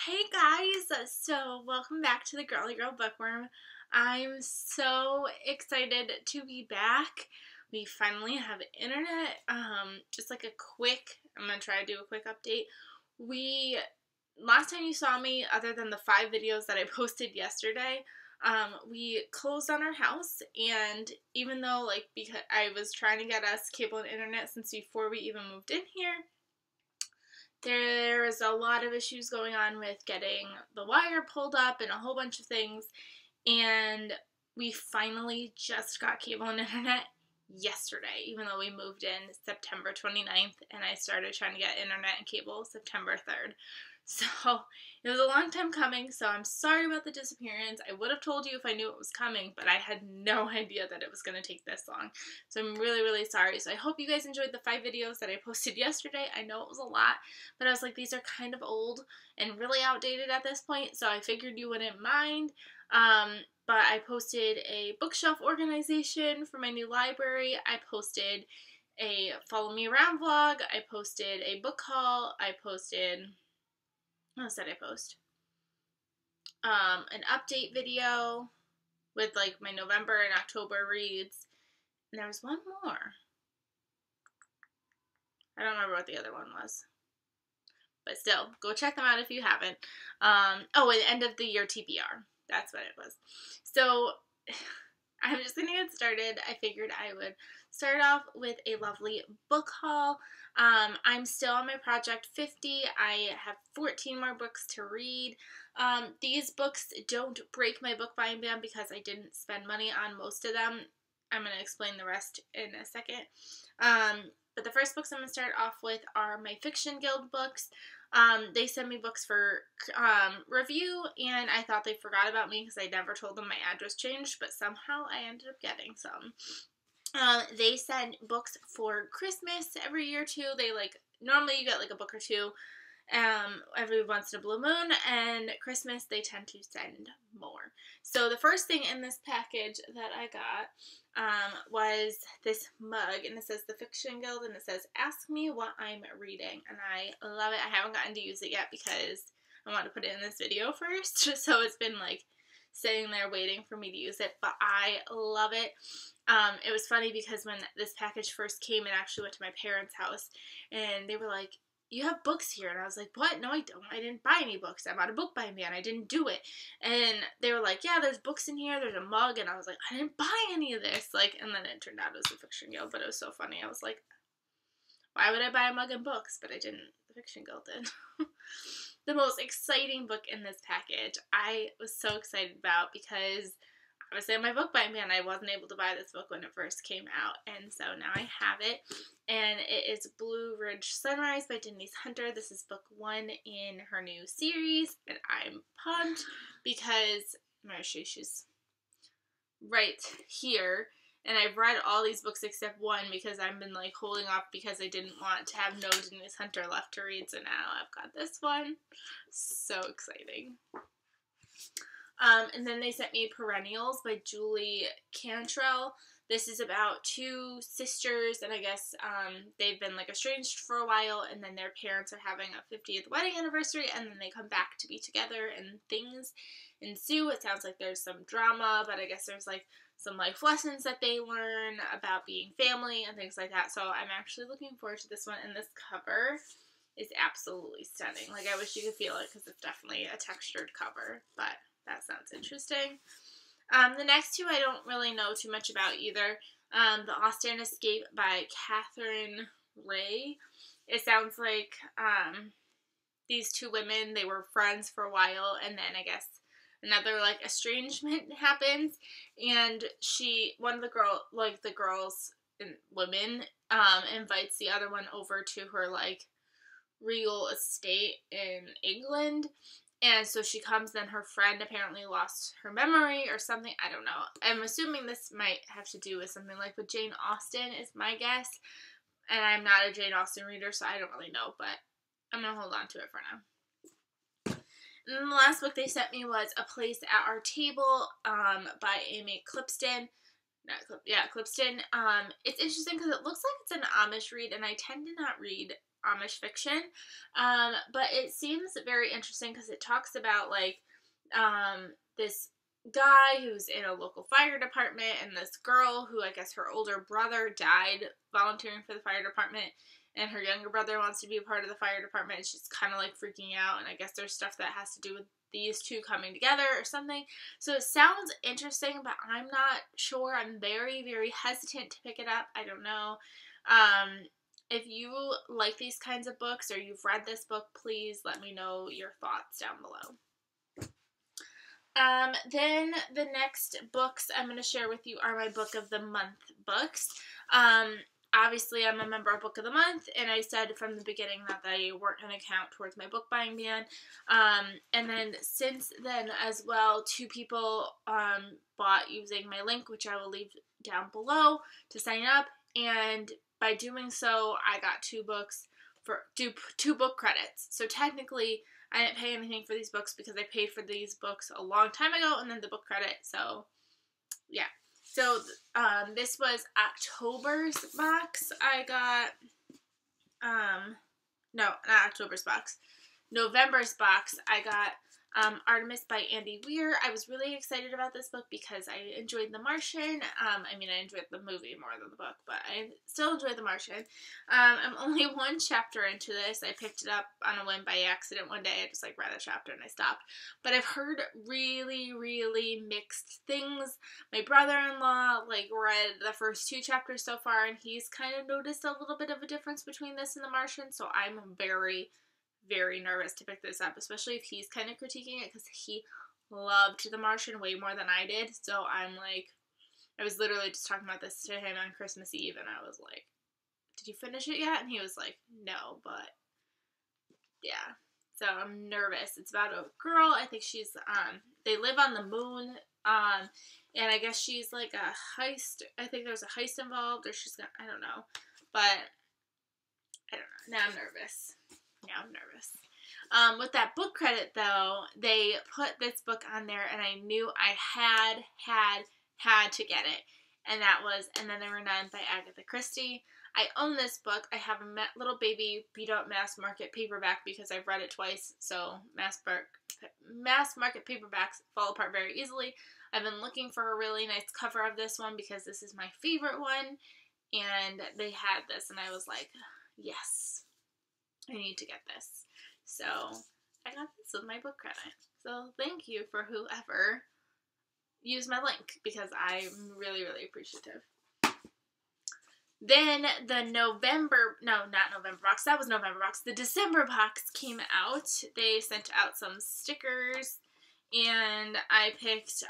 Hey guys, so welcome back to the Girly Girl Bookworm. I'm so excited to be back. We finally have internet. Just like I'm gonna try to do a quick update. Last time you saw me, other than the 5 videos that I posted yesterday, we closed on our house, and even though because I was trying to get us cable and internet since before we even moved in here, there is a lot of issues going on with getting the wire pulled up and a whole bunch of things, and we finally just got cable and internet yesterday, even though we moved in September 29th and I started trying to get internet and cable September 3rd. So it was a long time coming, so I'm sorry about the disappearance. I would have told you if I knew it was coming, but I had no idea that it was going to take this long. So I'm really, really sorry. So I hope you guys enjoyed the 5 videos that I posted yesterday. I know it was a lot, but I was like, these are kind of old and really outdated at this point, so I figured you wouldn't mind. But I posted a bookshelf organization for my new library. I posted a follow me around vlog. I posted a book haul. I posted... what else did I post? An update video with like my November and October reads. And there was one more. I don't remember what the other one was. But still, go check them out if you haven't. Oh, and end of the year TBR. That's what it was. So I'm just going to get started. I figured I would start off with a lovely book haul. I'm still on my project 50. I have 14 more books to read. These books don't break my book buying ban because I didn't spend money on most of them. I'm going to explain the rest in a second. But the first books I'm going to start off with are my Fiction Guild books. They send me books for review, and I thought they forgot about me because I never told them my address changed, but somehow I ended up getting some. They send books for Christmas every year too. Normally you get like a book or two every once in a blue moon, and Christmas they tend to send more. So the first thing in this package that I got was this mug, and it says the Fiction Guild, and it says ask me what I'm reading, and I love it. I haven't gotten to use it yet because I want to put it in this video first, so it's been like sitting there waiting for me to use it, but I love it. It was funny because when this package first came, it actually went to my parents' house, and they were like, you have books here, and I was like, what? No, I don't. I didn't buy any books. I'm on a book buying ban. I didn't do it. And they were like, yeah, there's books in here. There's a mug, and I was like, I didn't buy any of this. And then it turned out it was the Fiction Guild, but it was so funny. I was like, why would I buy a mug and books? But I didn't. The Fiction Guild did. The most exciting book in this package I was so excited about because obviously on my book buying ban I wasn't able to buy this book when it first came out, and so now I have it, and it is Blue Ridge Sunrise by Denise Hunter. This is book 1 in her new series, and I'm pumped because I'm going to show you, she's right here. And I've read all these books except one because I've been like holding off because I didn't want to have no Denise Hunter left to read. So now I've got this one. So exciting. And then they sent me Perennials by Julie Cantrell. This is about 2 sisters, and I guess they've been like estranged for a while, and then their parents are having a 50th wedding anniversary, and then they come back to be together, and things ensue. It sounds like there's some drama, but I guess there's like some life lessons that they learn about being family and things like that. So I'm actually looking forward to this one, and this cover is absolutely stunning. Like, I wish you could feel it because it's definitely a textured cover, but that sounds interesting. The next 2 I don't really know too much about either. The Austen Escape by Catherine Ray. It sounds like these 2 women, they were friends for a while, and then I guess another like estrangement happens, and one of the girls and women invites the other one over to her like real estate in England. And so she comes, then her friend apparently lost her memory or something. I don't know. I'm assuming this might have to do with something like with Jane Austen is my guess. And I'm not a Jane Austen reader, so I don't really know, but I'm going to hold on to it for now. And then the last book they sent me was A Place at Our Table by Amy Clipston. Clipston. It's interesting because it looks like it's an Amish read, and I tend to not read Amish fiction. But it seems very interesting because it talks about, like, this guy who's in a local fire department and this girl who I guess her older brother died volunteering for the fire department, and her younger brother wants to be a part of the fire department, and she's kind of like freaking out, and I guess there's stuff that has to do with these two coming together or something. So it sounds interesting, but I'm not sure. I'm very, very hesitant to pick it up. I don't know. If you like these kinds of books or you've read this book, please let me know your thoughts down below. Then the next books I'm going to share with you are my Book of the Month books. Obviously, I'm a member of Book of the Month, and I said from the beginning that they weren't going to count towards my book buying ban. And then since then as well, 2 people bought using my link, which I will leave down below to sign up. And by doing so, I got 2 books for 2 book credits. So technically, I didn't pay anything for these books because I paid for these books a long time ago, and then the book credit. So yeah. So, this was October's box. I got, no, not October's box. November's box. I got, Artemis by Andy Weir. I was really excited about this book because I enjoyed The Martian. I mean, I enjoyed the movie more than the book, but I still enjoyed The Martian. I'm only 1 chapter into this. I picked it up on a whim by accident one day. I just, like, read a chapter and I stopped. But I've heard really, really mixed things. My brother-in-law, like, read the first 2 chapters so far, and he's kind of noticed a little bit of a difference between this and The Martian, so I'm very nervous to pick this up, especially if he's kind of critiquing it, because he loved The Martian way more than I did. So I'm like, I was literally just talking about this to him on Christmas Eve, and I was like, did you finish it yet? And he was like, no, but yeah. So I'm nervous. It's about a girl. I think she's, they live on the moon, and I guess she's like a heist. I think there's a heist involved, or she's gonna, I don't know, but I don't know. Now I'm nervous. With that book credit, though, they put this book on there, and I knew I had to get it. And that was And Then There Were None by Agatha Christie. I own this book. I have a little baby beat up mass market paperback because I've read it twice, so mass market paperbacks fall apart very easily. I've been looking for a really nice cover of this one because this is my favorite one, and they had this, and I was like, yes, I need to get this. So I got this with my book credit. So thank you for whoever used my link, because I'm really, really appreciative. Then the November box, that was November box. The December box came out. They sent out some stickers, and I picked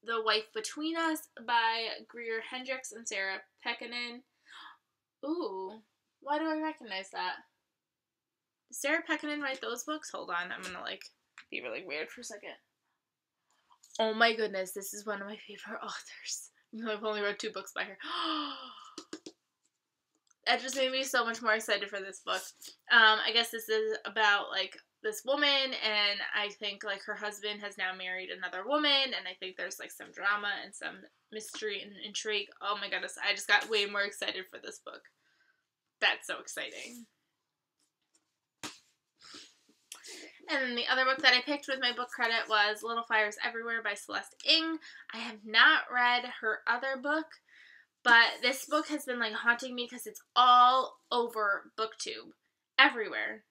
The Wife Between Us by Greer Hendricks and Sarah Pekkanen. Ooh, why do I recognize that? Did Sarah Pekkanen write those books? Hold on, I'm gonna, like, be really weird for a second. Oh my goodness, this is one of my favorite authors. I've only read 2 books by her. That just made me so much more excited for this book. I guess this is about, like, this woman, and I think, like, her husband has now married another woman, and I think there's, like, some drama and some mystery and intrigue. Oh my goodness, I just got way more excited for this book. That's so exciting. And then the other book that I picked with my book credit was Little Fires Everywhere by Celeste Ng. I have not read her other book, but this book has been, like, haunting me because it's all over BookTube. Everywhere.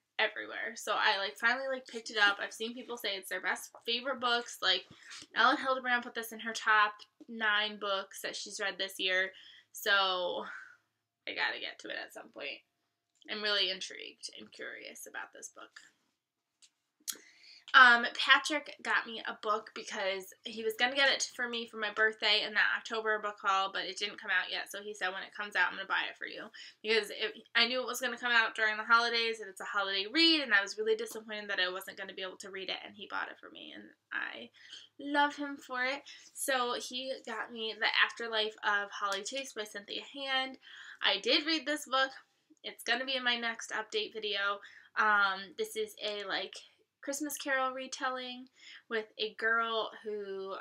So I, like, finally, like, picked it up. I've seen people say it's their favorite books. Like, Ellen Hildebrand put this in her top 9 books that she's read this year. So I gotta get to it at some point. I'm really intrigued and curious about this book. Patrick got me a book because he was going to get it for me for my birthday in that October book haul, but it didn't come out yet, so he said when it comes out, I'm going to buy it for you, because I knew it was going to come out during the holidays, and it's a holiday read, and I was really disappointed that I wasn't going to be able to read it, and he bought it for me, and I love him for it. So he got me The Afterlife of Holly Chase by Cynthia Hand. I did read this book. It's going to be in my next update video. This is a, like, Christmas Carol retelling with a girl who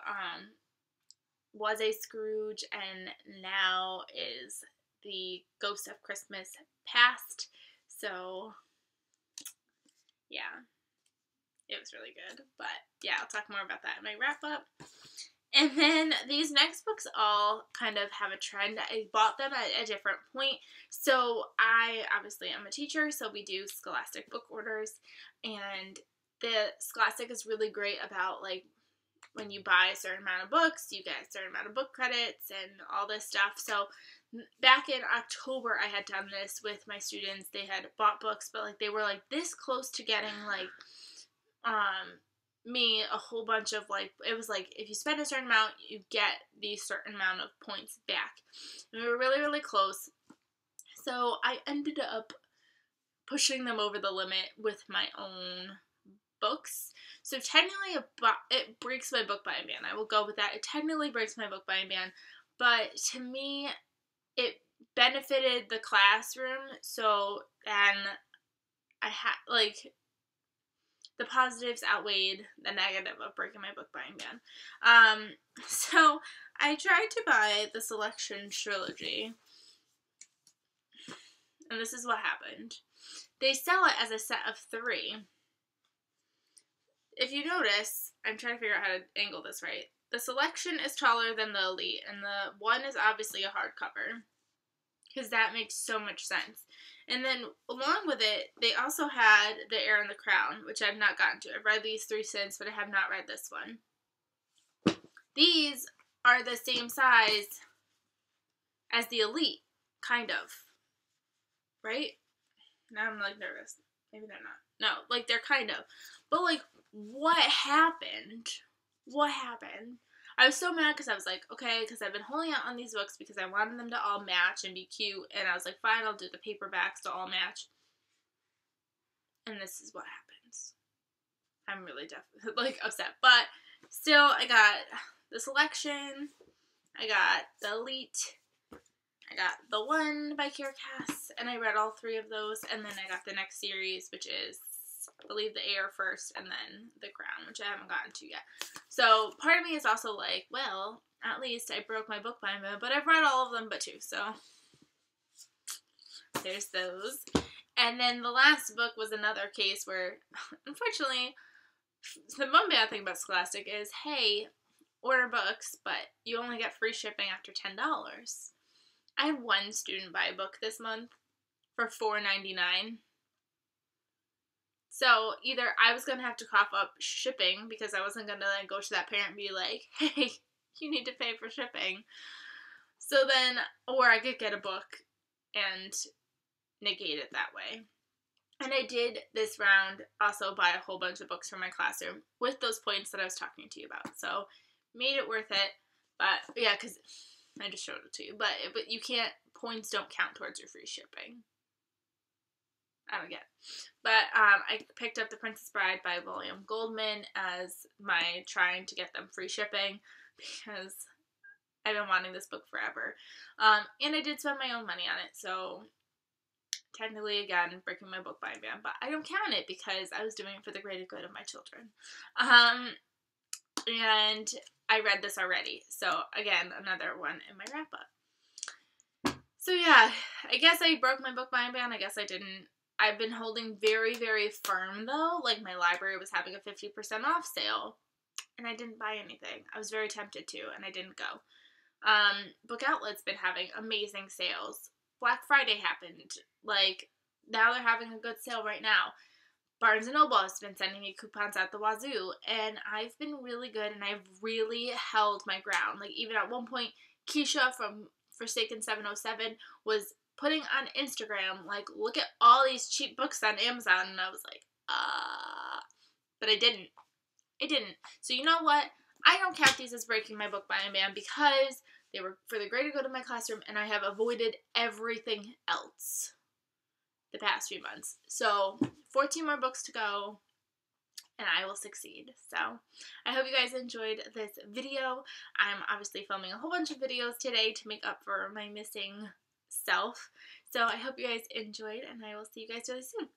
was a Scrooge and now is the ghost of Christmas past. So, yeah, it was really good. But, yeah, I'll talk more about that in my wrap-up. And then these next books all kind of have a trend. I bought them at a different point. So I obviously am a teacher, so we do Scholastic book orders. And the Scholastic is really great about, like, when you buy a certain amount of books, you get a certain amount of book credits and all this stuff. So back in October, I had done this with my students. They had bought books, but, like, they were, like, this close to getting, like, me a whole bunch of, like, it was like, if you spend a certain amount, you get the certain amount of points back. And we were really, really close. So I ended up pushing them over the limit with my own books. So technically it breaks my book buying ban. I will go with that. It technically breaks my book buying ban. But to me, it benefited the classroom. So then I had, like, the positives outweighed the negative of breaking my book buying ban. So I tried to buy the Selection Trilogy, and this is what happened. They sell it as a set of 3. If you notice, I'm trying to figure out how to angle this right. The Selection is taller than the Elite, and the one is obviously a hardcover, because that makes so much sense. And then, along with it, they also had The Heir and the Crown, which I've not gotten to. I've read these 3 since, but I have not read this one. These are the same size as the Elite, kind of. Right? Now I'm, like, nervous. Maybe they're not. No, like, they're kind of. But, like, what happened? What happened? I was so mad because I was like, okay, because I've been holding out on these books because I wanted them to all match and be cute, and I was like, fine, I'll do the paperbacks to all match. And this is what happens. I'm really like, upset. But still, I got the Selection, I got the Elite, I got the one by Kiera Cass, and I read all 3 of those, and then I got the next series, which is, I believe, The Heir first, and then The Crown, which I haven't gotten to yet. So part of me is also like, well, at least I broke my book buying ban, but I've read all of them but 2, so there's those. And then the last book was another case where, unfortunately, the one bad thing about Scholastic is, hey, order books, but you only get free shipping after $10. I had one student buy a book this month for $4.99. So either I was going to have to cough up shipping because I wasn't going to then go to that parent and be like, hey, you need to pay for shipping. So then, or I could get a book and negate it that way. And I did this round also buy a whole bunch of books from my classroom with those points that I was talking to you about. So made it worth it. But yeah, because I just showed it to you. But you can't, points don't count towards your free shipping. I don't get it. But I picked up The Princess Bride by William Goldman as my trying to get them free shipping because I've been wanting this book forever. And I did spend my own money on it, so technically, again, breaking my book buying ban, but I don't count it because I was doing it for the greater good of my children. And I read this already, so again, another one in my wrap-up. So yeah, I guess I broke my book buying ban, I guess I didn't. I've been holding very, very firm, though. Like, my library was having a 50% off sale, and I didn't buy anything. I was very tempted to, and I didn't go. Book Outlet's been having amazing sales. Black Friday happened. Like, now they're having a good sale right now. Barnes & Noble has been sending me coupons out the wazoo, and I've been really good, and I've really held my ground. Like, even at one point, Keisha from Forsaken 707 was putting on Instagram, like, look at all these cheap books on Amazon, and I was like, but I didn't. I didn't. So you know what? I don't count these as breaking my book buying ban because they were for the greater good of my classroom, and I have avoided everything else the past few months. So 14 more books to go, and I will succeed. So I hope you guys enjoyed this video. I'm obviously filming a whole bunch of videos today to make up for my missing self. So I hope you guys enjoyed, and I will see you guys really soon.